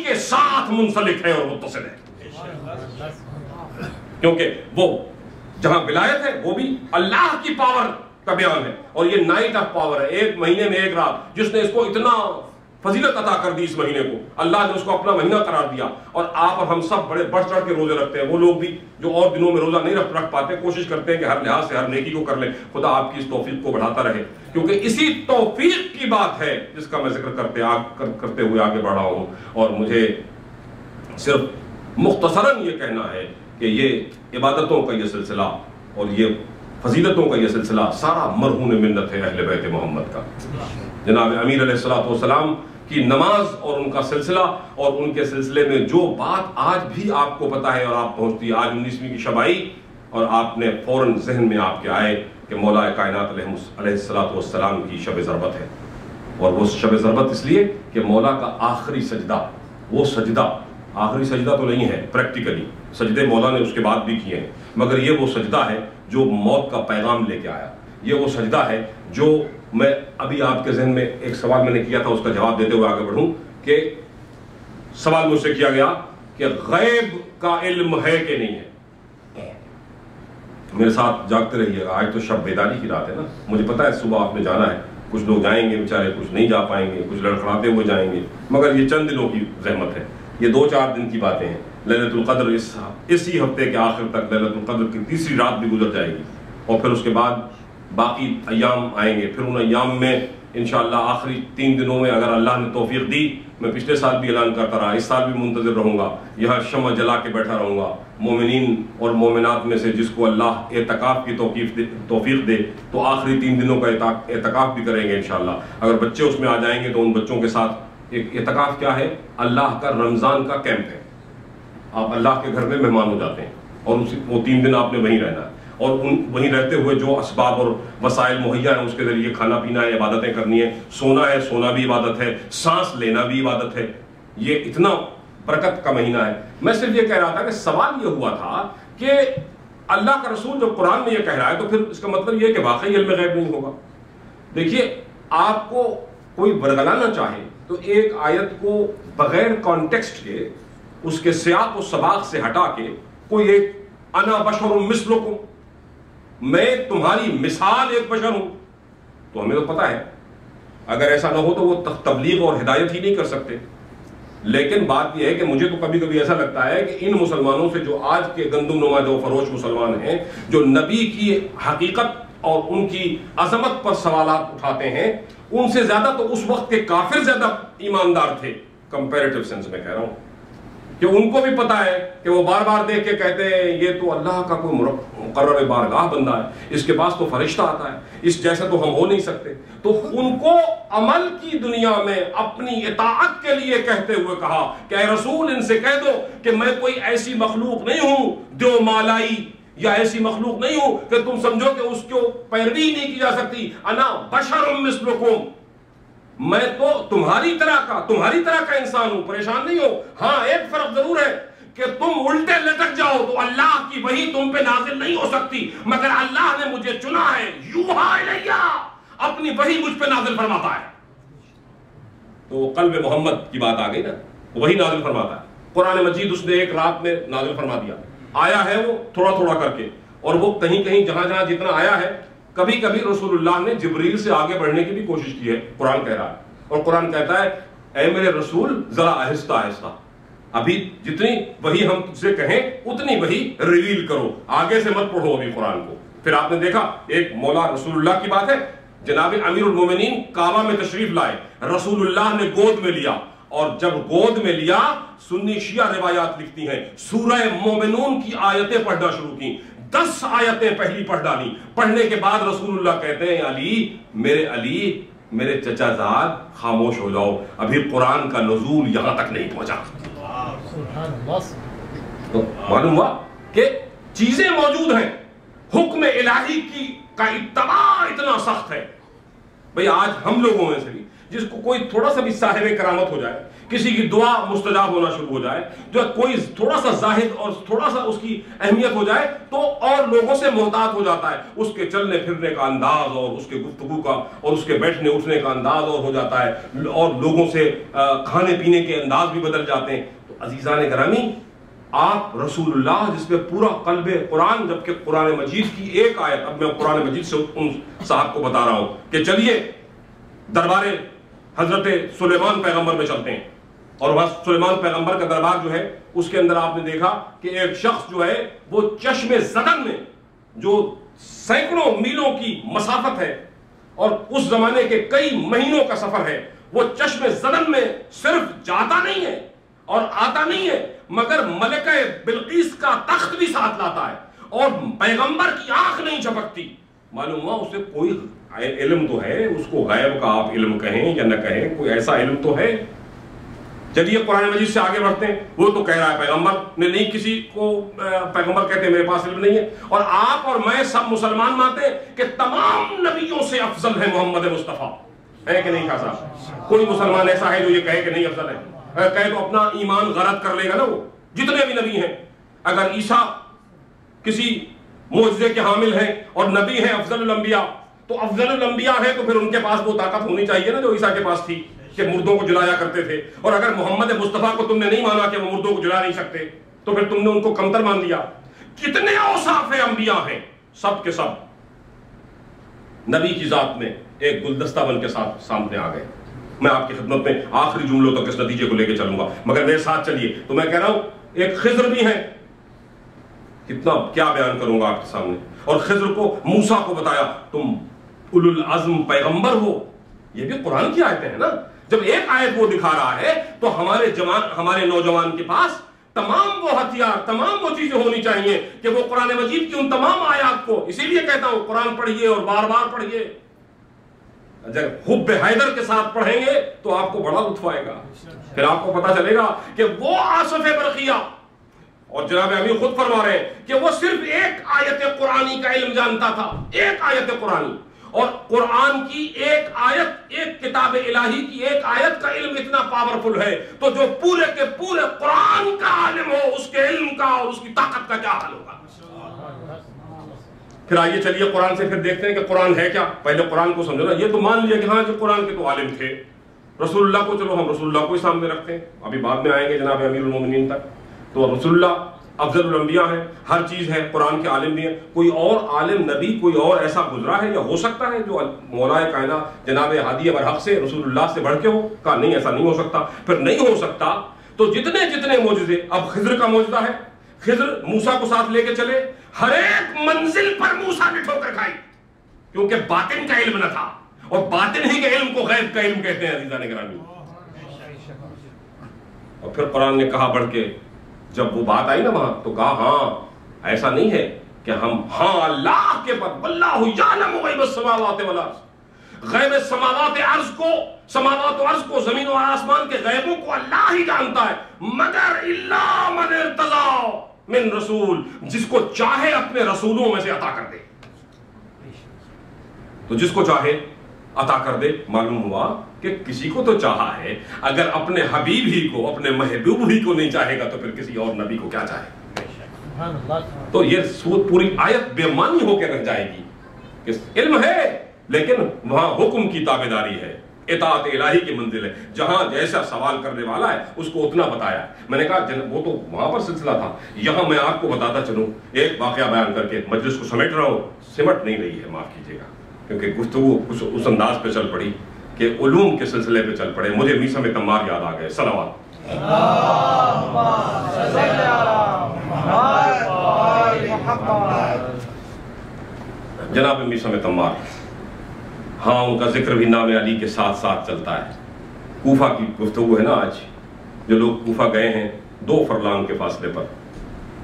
کے ساتھ منسلک ہے اور متصل ہے، کیونکہ وہ جہاں ولایت ہے وہ بھی اللہ کی پاور کا بیان ہے، اور یہ نائٹ آف پاور ہے، ایک مہینے میں ایک رات، جس نے اس کو اتنا فضیلت عطا کر دی، اس مہینے کو اللہ نے اس کو اپنا مہینہ قرار دیا، اور آپ اور ہم سب بڑے بڑھ چڑھ کے روزے رکھتے ہیں۔ وہ لوگ بھی جو اور دنوں میں روزہ نہیں رکھ پاتے، کوشش کرتے ہیں کہ ہر لحاظ سے ہر نیکی کو کر لیں۔ خدا آپ کی اس توفیق کو بڑھاتا رہے، کیونکہ اسی توفیق کی بات ہے جس کا میں ذکر کرتے ہوئے آگے بڑھا ہوں، اور مجھے صرف مختصراً یہ کہنا ہے کہ یہ عبادتوں کا یہ سلسلہ اور یہ فضیلتوں کا یہ سلسلہ سارا مرہون منت ہے اہل بیت محمد کا۔ جناب امیر علیہ السلام کی نماز اور ان کا سلسلہ اور ان کے سلسلے میں جو بات آج بھی آپ کو پتا ہے اور آپ پہنچتی ہے، آج 19ویں کی شب آئی اور آپ نے فوراً ذہن میں آپ کے آئے کہ مولا کائنات علیہ السلام کی شب ضربت ہے، اور وہ شب ضربت اس لیے کہ مولا کا آخری سجدہ، وہ سجدہ آخری سجدہ تو نہیں ہے، پریکٹیکلی سجدے مولا نے اس کے بعد بھی کیے ہیں، مگر یہ وہ سجدہ ہے جو موت کا پیغام لے کے آیا، یہ وہ سجدہ ہے جو میں ابھی آپ کے ذہن میں ایک سوال میں نے کیا تھا، اس کا جواب دیتے ہوئے آگے بڑھوں کہ سوال مجھ سے کیا گیا کہ غیب کا علم ہے کہ نہیں ہے۔ میرے ساتھ جاگتے رہیے گا، آج تو شب بیداری کی رات ہے نا، مجھے پتا ہے صبح آپ نے جانا ہے، کچھ لوگ جائیں گے بیچارے، کچھ نہیں جا پائیں گے، کچھ لڑکھڑاتے ہوئے جائیں گے، مگر یہ چند دنوں کی زحمت ہے، یہ 2-4 دن کی باتیں ہیں۔ لیلۃ القدر اسی ہفتے کے آخر تک لیلۃ القدر کی تیسری رات بھی گزر جائے گی، اور پھر اس کے بعد باقی ایام آئیں گے، پھر ان ایام میں انشاءاللہ آخری 3 دنوں میں اگر اللہ نے توفیق دی، میں پچھلے سال بھی اعلان کرتا رہا، اس سال بھی منتظر رہوں گا، یہاں شمع جلا کے بیٹھا رہوں گا، مومنین اور مومنات میں سے جس کو اللہ اعتکاف کی توفیق دے تو آخری 3 دنوں کا اعتکاف بھی کریں گے انشاءاللہ۔ اگر بچے اس میں آ جائیں گے تو ان بچوں کے ساتھ ایک اعتکاف کیا ہے، اللہ کا رمضان کا کیمپ ہے، آپ اللہ کے گھر میں مہمان ہو جاتے ہیں اور وہ 3 دن آپ نے وہیں رہنا ہے، اور وہیں رہتے ہوئے جو اسباب اور وسائل مہیا ہیں اس کے ذریعے کھانا پینا ہے، عبادتیں کرنی ہے، سونا بھی عبادت ہے، سانس لینا بھی عبادت ہے، یہ اتنا برکت کا مہینہ ہے۔ میں صرف یہ کہہ رہا تھا کہ سوال یہ ہوا تھا کہ اللہ کا رسول جب قرآن میں یہ کہہ رہا ہے تو پھر اس کا مطلب یہ ہے کہ واقعی علم غیب نہیں ہوگا۔ دیکھیے، آپ کو کوئی ورگلانا چاہے تو ایک آیت کو بغیر کانٹیکسٹ کے، اس کے سیاق و سباق سے ہٹا کے کوئی ایک انا بشر مثلکم، میں تمہاری مثال ایک بشر ہوں، تو ہمیں تو پتا ہے اگر ایسا نہ ہو تو وہ تبلیغ اور ہدایت ہی نہیں کر سکتے۔ لیکن بات یہ ہے کہ مجھے تو کبھی کبھی ایسا لگتا ہے کہ ان مسلمانوں سے جو آج کے گندم نما جو فروش مسلمان ہیں، جو نبی کی حقیقت اور ان کی عظمت پر سوالات اٹھاتے ہیں، ان سے زیادہ تو اس وقت کے کافر زیادہ ایماندار تھے، کمپیریٹیو سینس میں کہہ رہا ہوں، کہ ان کو بھی پتا ہے کہ وہ بار بار دیکھ کے کہتے ہیں یہ تو اللہ کا کوئی مقرر بارگاہ بندہ ہے، اس کے پاس تو فرشتہ آتا ہے، اس جیسے تو ہم ہو نہیں سکتے۔ تو ان کو عمل کی دنیا میں اپنی اطاعت کے لیے کہتے ہوئے کہا کہ اے رسول ان سے کہہ دو کہ میں کوئی ایسی مخلوق نہیں ہوں دیو مالائی، یا ایسی مخلوق نہیں ہوں کہ تم سمجھو کہ اس کو پیروی نہیں کی جا سکتی، انا بشر مثلکم، میں تو تمہاری طرح کا انسان ہوں، پریشان نہیں ہو۔ ہاں ایک فرق ضرور ہے کہ تم الٹے لٹک جاؤ تو اللہ کی وحی تم پہ نازل نہیں ہو سکتی، مگر اللہ نے مجھے چنا ہے، یوحا الیہ، اپنی وحی مجھ پہ نازل فرماتا ہے۔ تو قلب محمد کی بات آ گئی نا، وہی نازل فرماتا ہے۔ قرآن مجید اس نے ایک رات میں نازل فرما دیا، آیا ہے وہ تھوڑا تھوڑا کر کے، اور وہ کہیں کہیں جہاں جتنا آیا ہے، کبھی کبھی رسول اللہ نے جبریل سے آگے بڑھنے کی بھی کوشش کی ہے، قرآن کہہ رہا ہے، اور قرآن کہتا ہے اے میرے رسول ذرا آہستہ آہستہ، ابھی جتنی وہی ہم تجھ سے کہیں اتنی وہی ریویل کرو، آگے سے مت پڑھو ابھی قرآن کو۔ پھر آپ نے دیکھا ایک مولا رسول اللہ کی بات ہے، جناب امیر المومنین کعبہ میں تشریف لائے، رسول اللہ نے گود میں لیا، اور جب گود میں لیا سنی شیعہ روایات لکھتی ہیں سورہ مومنون کی آیتیں پڑھنا شروع کی، 10 آیتیں پہلی پڑھ ڈالی، پڑھنے کے بعد رسول اللہ کہتے ہیں علی میرے چچا زاد خاموش ہو جاؤ، ابھی قرآن کا نزول یہاں تک نہیں پہنچا۔ تو معلوم ہوا کہ چیزیں موجود ہیں، حکم الہی کا اتباع اتنا سخت ہے۔ بھئی آج ہم لوگوں میں سے بھی جس کو کوئی تھوڑا سا بھی صاحب کرامت ہو جائے، کسی کی دعا مستجاب ہونا شروع ہو جائے، جو کوئی تھوڑا سا زاہد اور تھوڑا سا اس کی اہمیت ہو جائے تو اور لوگوں سے محتاط ہو جاتا ہے، اس کے چلنے پھرنے کا انداز اور اس کے گفتگو کا اور اس کے بیٹھنے اٹھنے کا انداز اور ہو جاتا ہے، اور لوگوں سے کھانے پینے کے انداز بھی بدل جاتے ہیں۔ تو عزیزان گرامی، آپ رسول اللہ جس پہ پورا قلب قرآن، جبکہ قرآن مجید کی ایک آیت، اب میں قرآن مجید سے ان صاحب کو بتا رہا ہوں کہ چلیے دربار حضرت سلیمان پیغمبر میں چلتے ہیں، اور وہاں سلیمان پیغمبر کا دربار جو ہے اس کے اندر آپ نے دیکھا کہ ایک شخص جو ہے وہ چشم زدن میں، جو سینکڑوں میلوں کی مسافت ہے اور اس زمانے کے کئی مہینوں کا سفر ہے، وہ چشم زدن میں صرف جاتا نہیں ہے اور آتا نہیں ہے، مگر ملکہ بلقیس کا تخت بھی ساتھ لاتا ہے، اور پیغمبر کی آنکھ نہیں جھپکتی۔ معلوم ہوا اسے کوئی علم تو ہے، اس کو غیب کا آپ علم کہیں یا نہ کہیں، کوئی ایسا علم تو ہے۔ چلیے قرآن مجید سے آگے بڑھتے ہیں، وہ تو کہہ رہا ہے پیغمبر نے نہیں، کسی کو پیغمبر کہتے ہیں میرے پاس علم نہیں ہے، اور آپ اور میں سب مسلمان مانتے ہیں کہ تمام نبیوں سے افضل ہے محمد مصطفیٰ، ہے کہ نہیں خان صاحب؟ کوئی مسلمان ایسا ہے جو یہ کہے کہ نہیں افضل ہے؟ کہے تو اپنا ایمان غلط کر لے گا نا، وہ جتنے بھی نبی ہیں۔ اگر عیسیٰ کسی معجزے کے حامل ہیں اور نبی ہیں افضل الانبیاء، تو افضل الانبیاء ہیں تو پھر ان کے پاس وہ طاقت ہونی چاہیے نا جو عیسیٰ کے پاس تھی، کہ مردوں کو جلایا کرتے تھے۔ اور اگر محمد مصطفیٰ کو تم نے نہیں مانا کہ وہ مردوں کو جلا نہیں سکتے، تو پھر تم نے ان کو کمتر مان لیا۔ کتنے اوصاف انبیاء ہیں، سب کے سب نبی کی ذات میں ایک گلدستہ بن کے ساتھ سامنے آ گئے۔ میں آپ کی خدمت میں آخری جملوں تک اس نتیجے کو لے کے چلوں گا، مگر میرے ساتھ چلیے۔ تو میں کہہ رہا ہوں ایک خضر بھی ہیں، کتنا کیا بیان کروں گا آپ کے سامنے۔ اور خضر کو موسیٰ کو بتایا تم اولو العزم پیغمبر ہو، یہ بھی قرآن کی آیتیں ہیں نا۔ جب ایک آیت وہ دکھا رہا ہے تو ہمارے نوجوان کے پاس تمام وہ ہتھیار، تمام وہ چیزیں ہونی چاہیے کہ وہ قرآن مجید کی ان تمام آیات کو، اسی لیے کہتا ہوں قرآن پڑھیے اور بار بار پڑھیے۔ اگر حب حیدر کے ساتھ پڑھیں گے تو آپ کو بڑا لطف آئے گا، پھر آپ کو پتا چلے گا کہ وہ آصف برقیہ، اور جناب امیر خود فرما رہے ہیں کہ وہ صرف ایک آیت قرآنی کا علم جانتا تھا، ایک آیت قرآنی، اور قرآن کی ایک آیت، ایک کتاب الہی کی ایک آیت کا علم اتنا پاورفل ہے، تو جو پورے کے پورے قرآن کا عالم ہو، اس کے علم کا اور اس کی طاقت کا کیا حال ہوگا۔ پھر آئیے چلیے قرآن سے پھر دیکھتے ہیں کہ قرآن ہے کیا۔ پہلے قرآن کو سمجھو نا، یہ تو مان لیا کہ ہاں جو قرآن کے تو عالم تھے، رسول اللہ کو چلو ہم رسول اللہ کو ہی سامنے رکھتے ہیں، ابھی بعد میں آئیں گے جناب امیر المومنین تک۔ تو رسول اللہ افضل الانبیاء ہیں، ہر چیز ہے، قرآن کے عالم بھی ہیں۔ کوئی اور عالم نبی کوئی اور ایسا گزرا ہے یا ہو سکتا ہے جو مولا کائنات جناب ہادی برحق سے رسول اللہ سے بڑھ کے ہو؟ کہا نہیں، ایسا نہیں ہو سکتا۔ پھر نہیں ہو سکتا تو جتنے معجزے، اب خضر کا معجزہ ہے، خضر موسیٰ کو ساتھ لے کے چلے، ہر ایک منزل پر موسیٰ نے ٹھوکر کھائی، کیونکہ باطن کا علم نہ تھا، اور باطن ہی کے علم کو غیب کا علم کہتے ہیں عزیزان گرامی۔ اور پھر قرآن نے کہا بڑھ کے، جب وہ بات آئی نا وہاں، تو کہا ہاں ایسا نہیں ہے کہ ہم ہاں اللہ کے پر واللہ یعلم غیب السماوات والارض، غیب سماوات ارض کو، سماوات و ارض کو، زمین و آسمان کے غیبوں کو اللہ ہی جانتا ہے، مگر الا من ارتضی من رسول، جس کو چاہے اپنے رسولوں میں سے عطا کر دے۔ تو جس کو چاہے عطا کر دے، معلوم ہوا کہ کسی کو تو چاہا ہے، اگر اپنے حبیب ہی کو، اپنے محبوب ہی کو نہیں چاہے گا تو پھر کسی اور نبی کو کیا چاہے۔ تو یہ پوری آیت بے معنی ہو کے رہ جائے گی کہ علم ہے لیکن وہاں حکم کی تابعداری ہے، اطاعت الہی کی منزل ہے، جہاں جیسا سوال کرنے والا ہے اس کو اتنا بتایا۔ میں نے کہا وہ تو وہاں پر سلسلہ تھا، یہاں میں آپ کو بتاتا چلوں، ایک واقعہ بیان کر کے مجلس کو سمیٹ رہا ہوں، سمٹ نہیں رہی ہے، معاف کیجیے گا، کیونکہ گفتگو اس انداز پہ چل پڑی کہ علوم کے سلسلے پہ چل پڑے۔ مجھے میسم تمار یاد آ گئے، صلوات۔ جناب میسم تمار، ہاں ان کا ذکر بھی نام علی کے ساتھ ساتھ چلتا ہے۔ کوفہ کی گفتگو ہے نا آج، جو لوگ کوفہ گئے ہیں 2 فرلانگ کے فاصلے پر،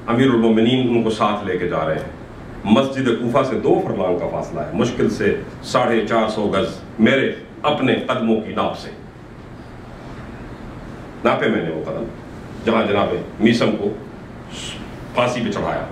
امیر المومنین ان کو ساتھ لے کے جا رہے ہیں۔ مسجد کوفہ سے 2 فرلانگ کا فاصلہ ہے، مشکل سے 450 گز میرے اپنے قدموں کی ناپ سے ناپے میں نے وہ قدم، جہاں جناب میسم کو پھانسی پہ چڑھایا۔